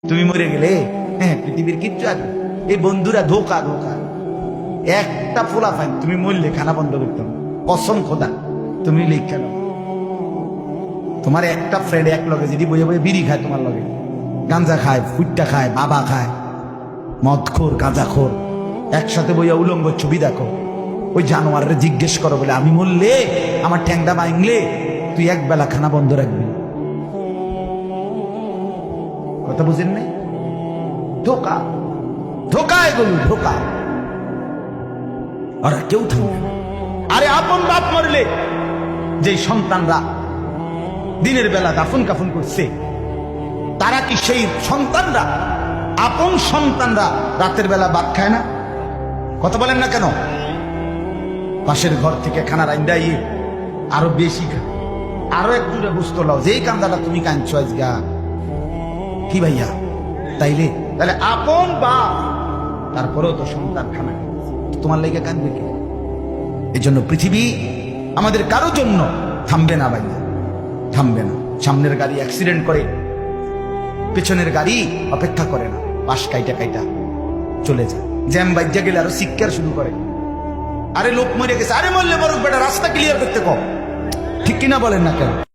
তুমি মরে গেলে হ্যাঁ পৃথিবীর কিচ্ছু আছে। এই বন্ধুরা ধোকা ধোকা। একটা ফোলা ফাইন তুমি মরলে খানা বন্ধ করতাম, কসম খোদা তুমি লিখে নাও। তোমার একটা ফ্রেন্ড এক লগে যদি বইয়ে বইয়ে বিড়ি খায়, তোমার লগে গাঞ্জা খায়, ফুটটা খায়, বাবা খায়, মদখোর গাঁজাখোর, একসাথে বইয়া উলঙ্গ ছবি দেখো, ওই জানোয়ারের জিজ্ঞেস করো বলে আমি মরলে আমার ঠ্যাংটা ভাঙলে তুই এক বেলা খানা বন্ধ রাখবি। কথা বুঝেন নাই? ধোকা ধোকা, এগুলো ধোকা। ওরা কেউ থাকবে না। আরে আপন বাপ মরলে যে সন্তানরা দিনের বেলা দাফন কাফন করছে, তারা কি সেই সন্তানরা, আপন সন্তানরা রাতের বেলা ভাত খায় না? কথা বলেন না কেন? পাশের ঘর থেকে খানা রান্দাই আরো বেশি খায়, আরো একটু বুঝতে লাও যেই কান্দাটা তুমি কাঁদছো আজগা কি ভাইয়া, তাইলে তাহলে আপন বাপ তারপরেও তো সন্তান খানা তোমার লেগে কাঁদবে কি? এই জন্য পৃথিবী আমাদের কারো জন্য থামবে না ভাইয়া, থামবে না। সামনের গাড়ি অ্যাক্সিডেন্ট করে, পেছনের গাড়ি অপেক্ষা করে না, পাশ কাইটা কাইটা চলে যায়। জ্যাম বাইজা গেলে আরো শিক্ষার শুরু করে, আরে লোক মরে গেছে, আরে মরলে মরুক বেটা, রাস্তা ক্লিয়ার করতে কম। ঠিক কিনা বলেন না কেন?